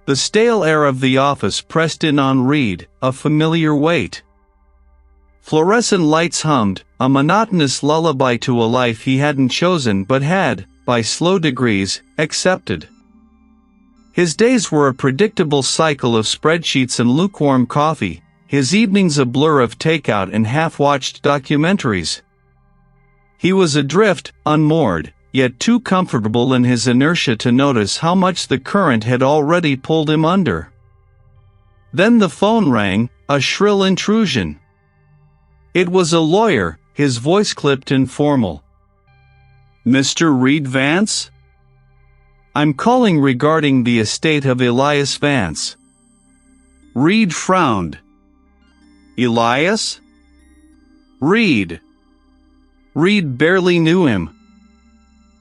The stale air of the office pressed in on Reid, a familiar weight. Fluorescent lights hummed, a monotonous lullaby to a life he hadn't chosen but had, by slow degrees, accepted. His days were a predictable cycle of spreadsheets and lukewarm coffee, his evenings a blur of takeout and half-watched documentaries. He was adrift, unmoored, yet too comfortable in his inertia to notice how much the current had already pulled him under. Then the phone rang, a shrill intrusion. It was a lawyer, his voice clipped and formal. "Mr. Reid Vance? I'm calling regarding the estate of Elias Vance." Reid frowned. "Elias?" "Reid." Reid barely knew him.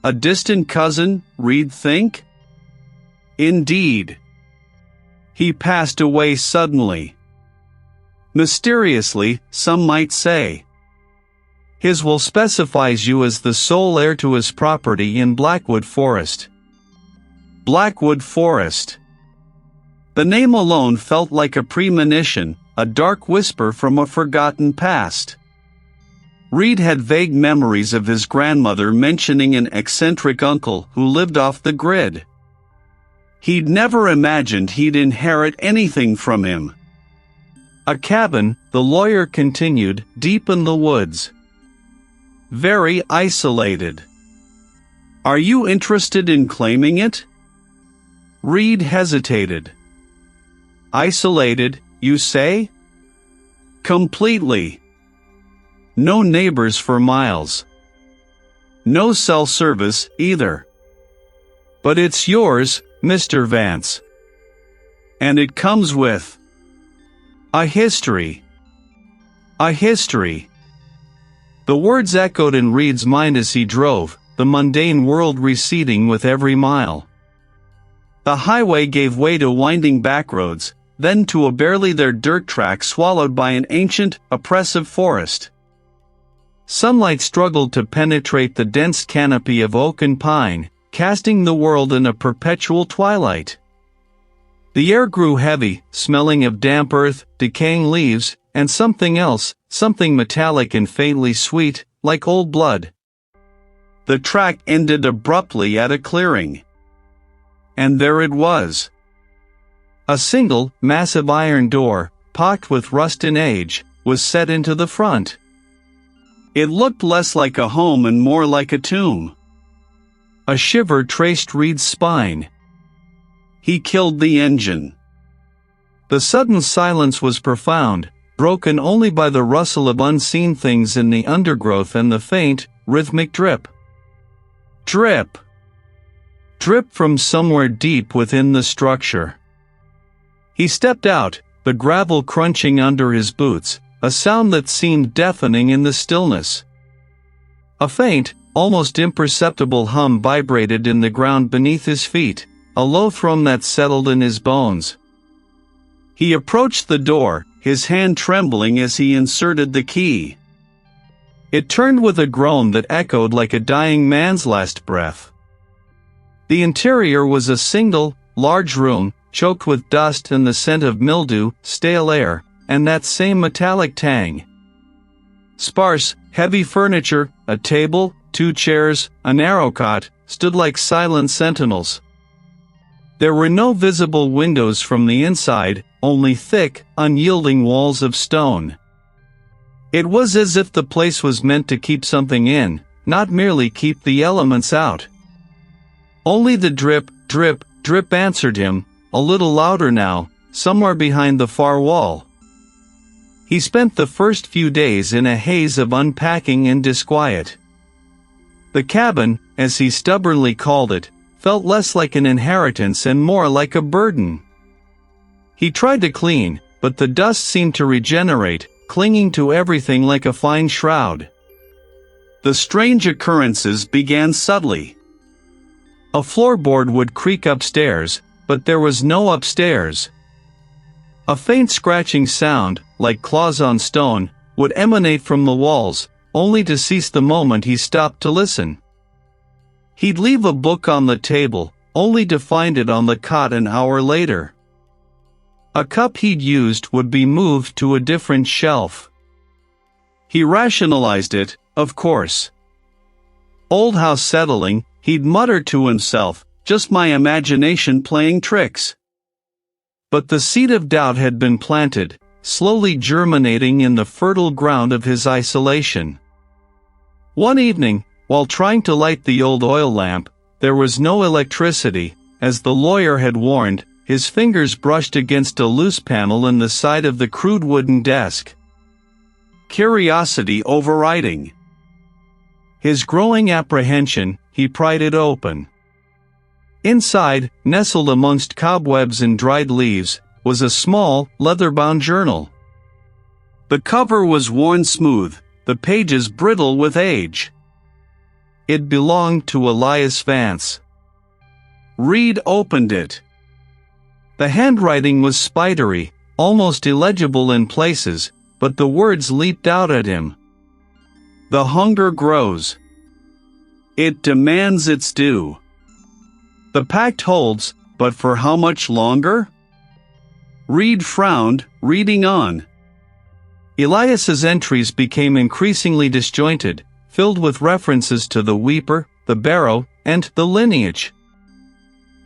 A distant cousin, Reid think? Indeed. He passed away suddenly. Mysteriously, some might say. His will specifies you as the sole heir to his property in Blackwood Forest. Blackwood Forest. The name alone felt like a premonition, a dark whisper from a forgotten past. Reid had vague memories of his grandmother mentioning an eccentric uncle who lived off the grid. He'd never imagined he'd inherit anything from him. A cabin, the lawyer continued, deep in the woods. Very isolated. Are you interested in claiming it? Reid hesitated. Isolated, you say? Completely. No neighbors for miles. No cell service, either. But it's yours, Mr. Vance. And it comes with a history. A history. The words echoed in Reid's mind as he drove, the mundane world receding with every mile. The highway gave way to winding backroads, then to a barely there dirt track swallowed by an ancient, oppressive forest. Sunlight struggled to penetrate the dense canopy of oak and pine, casting the world in a perpetual twilight. The air grew heavy, smelling of damp earth, decaying leaves, and something else, something metallic and faintly sweet, like old blood. The track ended abruptly at a clearing. And there it was. A single, massive iron door, pocked with rust and age, was set into the front. It looked less like a home and more like a tomb. A shiver traced Reid's spine. He killed the engine. The sudden silence was profound, broken only by the rustle of unseen things in the undergrowth and the faint, rhythmic drip. Drip. Drip from somewhere deep within the structure. He stepped out, the gravel crunching under his boots, a sound that seemed deafening in the stillness. A faint, almost imperceptible hum vibrated in the ground beneath his feet, a low thrum that settled in his bones. He approached the door, his hand trembling as he inserted the key. It turned with a groan that echoed like a dying man's last breath. The interior was a single, large room, choked with dust and the scent of mildew, stale air, and that same metallic tang. Sparse, heavy furniture, a table, 2 chairs, a narrow cot, stood like silent sentinels. There were no visible windows from the inside, only thick, unyielding walls of stone. It was as if the place was meant to keep something in, not merely keep the elements out. Only the drip, drip, drip answered him, a little louder now, somewhere behind the far wall. He spent the first few days in a haze of unpacking and disquiet. The cabin, as he stubbornly called it, felt less like an inheritance and more like a burden. He tried to clean, but the dust seemed to regenerate, clinging to everything like a fine shroud. The strange occurrences began subtly. A floorboard would creak upstairs, but there was no upstairs. A faint scratching sound, like claws on stone, would emanate from the walls, only to cease the moment he stopped to listen. He'd leave a book on the table, only to find it on the cot an hour later. A cup he'd used would be moved to a different shelf. He rationalized it, of course. Old house settling, he'd mutter to himself, just my imagination playing tricks. But the seed of doubt had been planted, slowly germinating in the fertile ground of his isolation. One evening, while trying to light the old oil lamp, there was no electricity. As the lawyer had warned, his fingers brushed against a loose panel in the side of the crude wooden desk. Curiosity overriding his growing apprehension, he pried it open. Inside, nestled amongst cobwebs and dried leaves, was a small, leather-bound journal. The cover was worn smooth, the pages brittle with age. It belonged to Elias Vance. Reid opened it. The handwriting was spidery, almost illegible in places, but the words leaped out at him. The hunger grows. It demands its due. The pact holds, but for how much longer? Reid frowned, reading on. Elias's entries became increasingly disjointed, filled with references to the weeper, the barrow, and the lineage.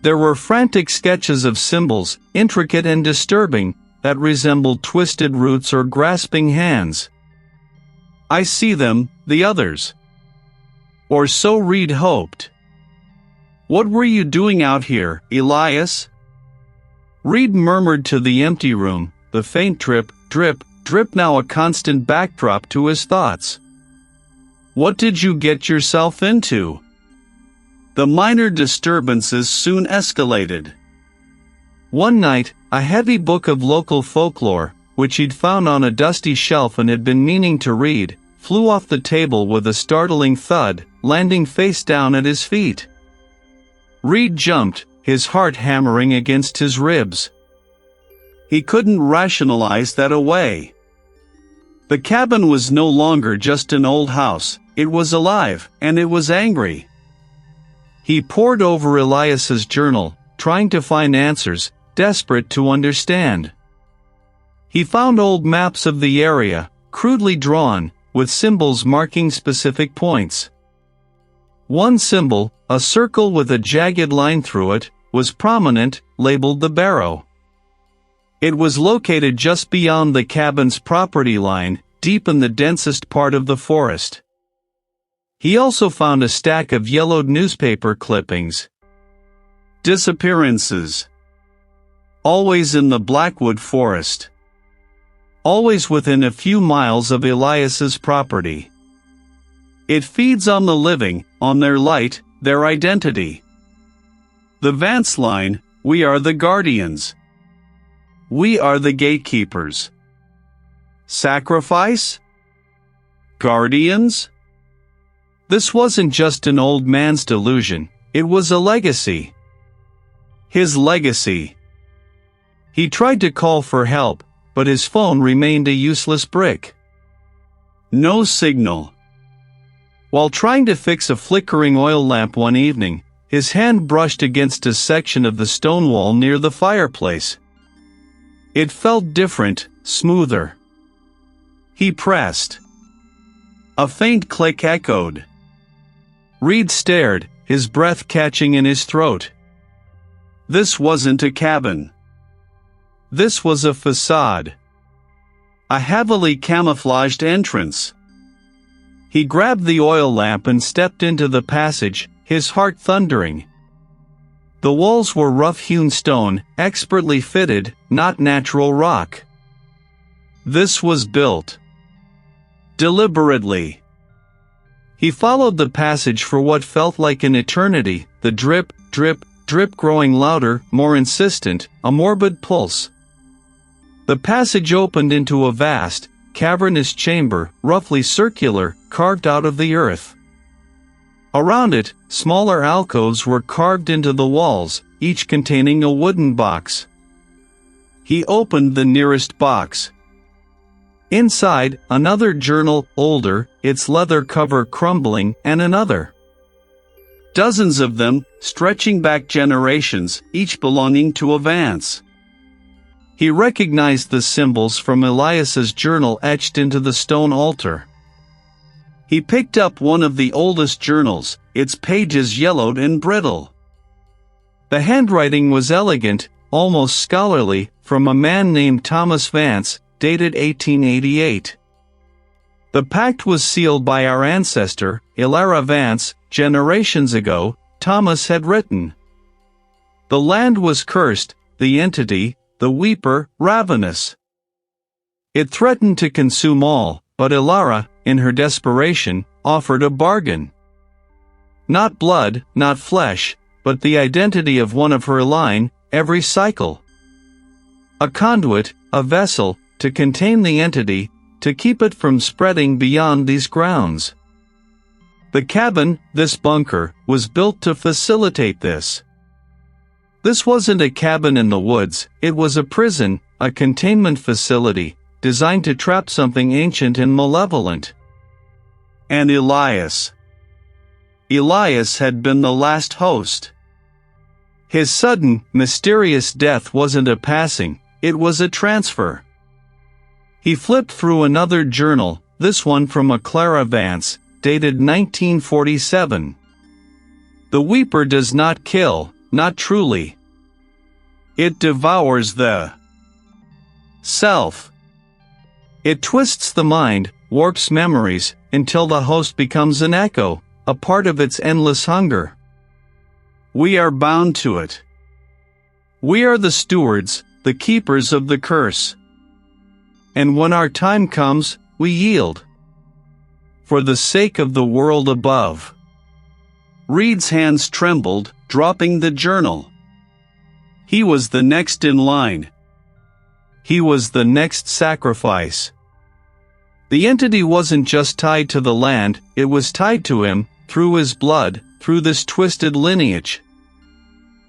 There were frantic sketches of symbols, intricate and disturbing, that resembled twisted roots or grasping hands. I see them, the others. Or so Reid hoped. What were you doing out here, Elias? Reid murmured to the empty room, the faint drip, drip, drip now a constant backdrop to his thoughts. What did you get yourself into? The minor disturbances soon escalated. One night, a heavy book of local folklore, which he'd found on a dusty shelf and had been meaning to read, flew off the table with a startling thud, landing face down at his feet. Reid jumped, his heart hammering against his ribs. He couldn't rationalize that away. The cabin was no longer just an old house, it was alive, and it was angry. He pored over Elias's journal, trying to find answers, desperate to understand. He found old maps of the area, crudely drawn, with symbols marking specific points. One symbol, a circle with a jagged line through it, was prominent, labeled the barrow. It was located just beyond the cabin's property line, deep in the densest part of the forest. He also found a stack of yellowed newspaper clippings. Disappearances. Always in the Blackwood Forest. Always within a few miles of Elias's property. It feeds on the living, on their light, their identity. The Vance line, we are the guardians. We are the gatekeepers. Sacrifice? Guardians? This wasn't just an old man's delusion, it was a legacy. His legacy. He tried to call for help, but his phone remained a useless brick. No signal. While trying to fix a flickering oil lamp one evening, his hand brushed against a section of the stone wall near the fireplace. It felt different, smoother. He pressed. A faint click echoed. Reid stared, his breath catching in his throat. This wasn't a cabin. This was a facade. A heavily camouflaged entrance. He grabbed the oil lamp and stepped into the passage, his heart thundering. The walls were rough-hewn stone, expertly fitted, not natural rock. This was built deliberately. He followed the passage for what felt like an eternity, the drip, drip, drip growing louder, more insistent, a morbid pulse. The passage opened into a vast, cavernous chamber, roughly circular, carved out of the earth. Around it, smaller alcoves were carved into the walls, each containing a wooden box. He opened the nearest box. Inside, another journal, older, its leather cover crumbling, and another. Dozens of them, stretching back generations, each belonging to a Vance. He recognized the symbols from Elias's journal etched into the stone altar. He picked up one of the oldest journals, its pages yellowed and brittle. The handwriting was elegant, almost scholarly, from a man named Thomas Vance, dated 1888. The pact was sealed by our ancestor, Elias Vance, generations ago, Thomas had written. The land was cursed, the entity, the weeper, ravenous. It threatened to consume all, but Elias, in her desperation, offered a bargain. Not blood, not flesh, but the identity of one of her line, every cycle. A conduit, a vessel, to contain the entity, to keep it from spreading beyond these grounds. The cabin, this bunker, was built to facilitate this. This wasn't a cabin in the woods, it was a prison, a containment facility, designed to trap something ancient and malevolent. And Elias had been the last host. His sudden, mysterious death wasn't a passing, it was a transfer. He flipped through another journal, this one from Elias Vance, dated 1947. The weeper does not kill, not truly. It devours the self. It twists the mind, warps memories, until the host becomes an echo, a part of its endless hunger. We are bound to it. We are the stewards, the keepers of the curse. And when our time comes, we yield. For the sake of the world above. Reid's hands trembled, dropping the journal. He was the next in line. He was the next sacrifice. The entity wasn't just tied to the land, it was tied to him, through his blood, through this twisted lineage.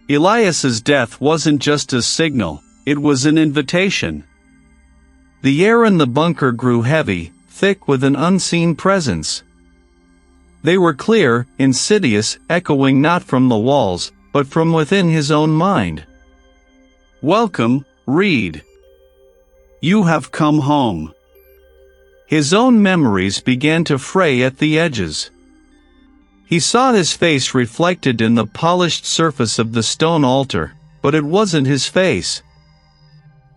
Elias's death wasn't just a signal, it was an invitation. The air in the bunker grew heavy, thick with an unseen presence. They were clear, insidious, echoing not from the walls, but from within his own mind. Welcome, Reid. You have come home. His own memories began to fray at the edges. He saw his face reflected in the polished surface of the stone altar, but it wasn't his face.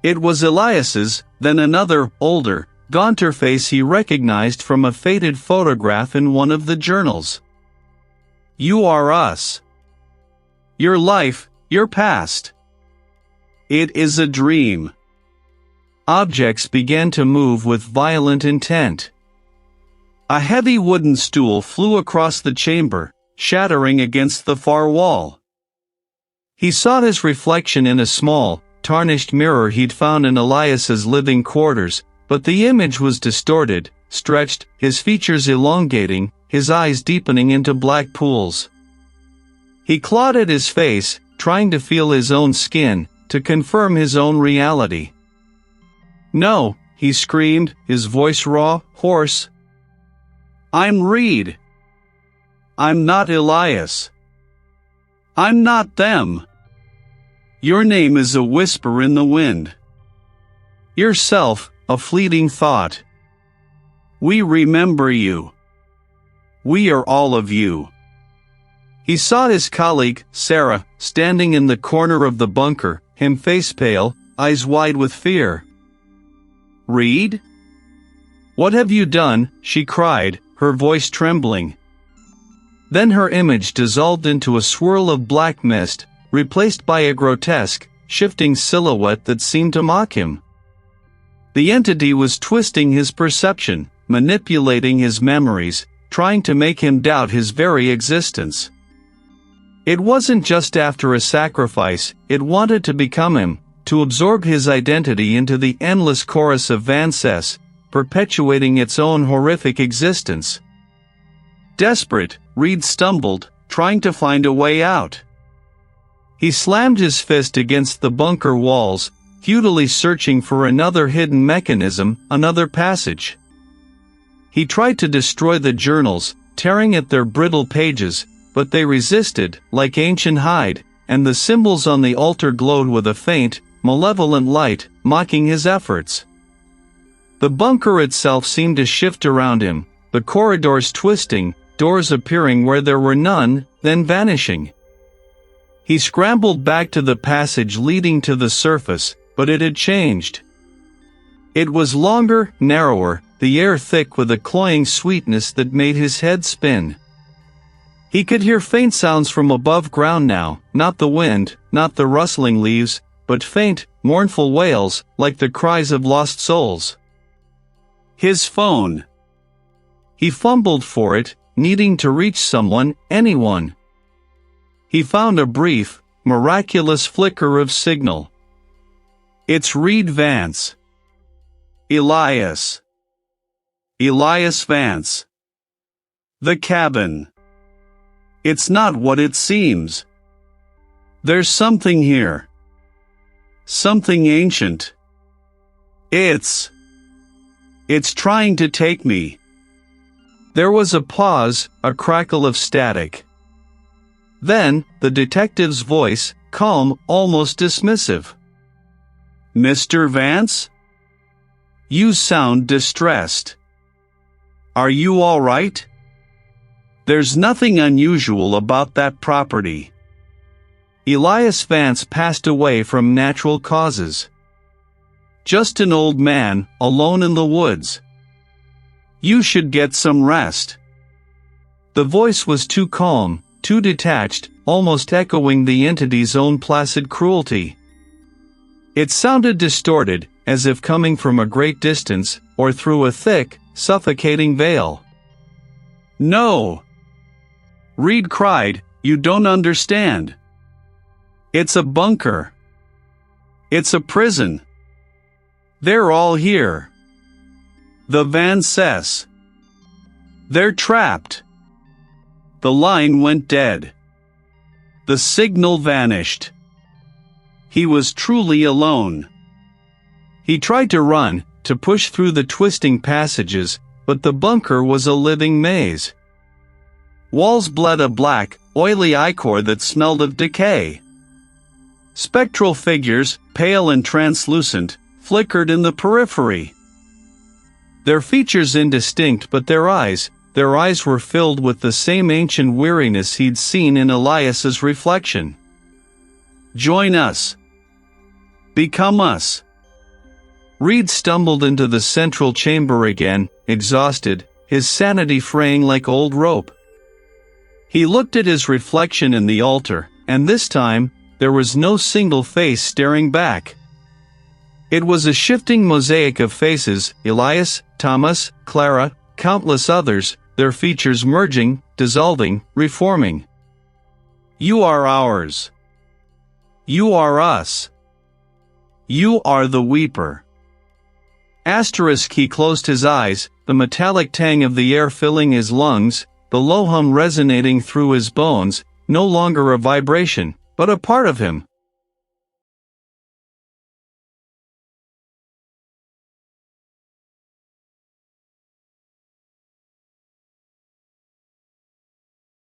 It was Elias's, then another, older, gaunter face he recognized from a faded photograph in one of the journals. You are us. Your life, your past. It is a dream. Objects began to move with violent intent. A heavy wooden stool flew across the chamber, shattering against the far wall. He saw his reflection in a small, tarnished mirror he'd found in Elias's living quarters, but the image was distorted, stretched, his features elongating, his eyes deepening into black pools. He clawed at his face, trying to feel his own skin, to confirm his own reality. No, he screamed, his voice raw, hoarse. I'm Reid. I'm not Elias. I'm not them. Your name is a whisper in the wind. Yourself, a fleeting thought. We remember you. We are all of you. He saw his colleague, Sarah, standing in the corner of the bunker, him face pale, eyes wide with fear. Reid? What have you done? She cried, her voice trembling. Then her image dissolved into a swirl of black mist, replaced by a grotesque, shifting silhouette that seemed to mock him. The entity was twisting his perception, manipulating his memories, trying to make him doubt his very existence. It wasn't just after a sacrifice, it wanted to become him, to absorb his identity into the endless chorus of Vance's, perpetuating its own horrific existence. Desperate, Reid stumbled, trying to find a way out. He slammed his fist against the bunker walls, futilely searching for another hidden mechanism, another passage. He tried to destroy the journals, tearing at their brittle pages, but they resisted, like ancient hide, and the symbols on the altar glowed with a faint, malevolent light, mocking his efforts. The bunker itself seemed to shift around him, the corridors twisting, doors appearing where there were none, then vanishing. He scrambled back to the passage leading to the surface, but it had changed. It was longer, narrower, the air thick with a cloying sweetness that made his head spin. He could hear faint sounds from above ground now, not the wind, not the rustling leaves, but faint, mournful wails, like the cries of lost souls. His phone. He fumbled for it, needing to reach someone, anyone. He found a brief, miraculous flicker of signal. It's Reid Vance. Elias Vance. The cabin. It's not what it seems. There's something here. Something ancient. It's trying to take me. There was a pause, a crackle of static. Then, the detective's voice, calm, almost dismissive. Mr. Vance? You sound distressed. Are you all right? There's nothing unusual about that property. Elias Vance passed away from natural causes. Just an old man, alone in the woods. You should get some rest. The voice was too calm, too detached, almost echoing the entity's own placid cruelty. It sounded distorted, as if coming from a great distance, or through a thick, suffocating veil. No! Reid cried, you don't understand. It's a bunker. It's a prison. They're all here. The Vances. They're trapped. The line went dead. The signal vanished. He was truly alone. He tried to run, to push through the twisting passages, but the bunker was a living maze. Walls bled a black, oily ichor that smelled of decay. Spectral figures, pale and translucent, flickered in the periphery. Their features indistinct, but their eyes were filled with the same ancient weariness he'd seen in Elias's reflection. Join us. Become us. Reid stumbled into the central chamber again, exhausted, his sanity fraying like old rope. He looked at his reflection in the altar, and this time, there was no single face staring back. It was a shifting mosaic of faces, Elias, Thomas, Clara, countless others, their features merging, dissolving, reforming. You are ours. You are us. You are the weeper. He closed his eyes, the metallic tang of the air filling his lungs, the low hum resonating through his bones, no longer a vibration, but a part of him,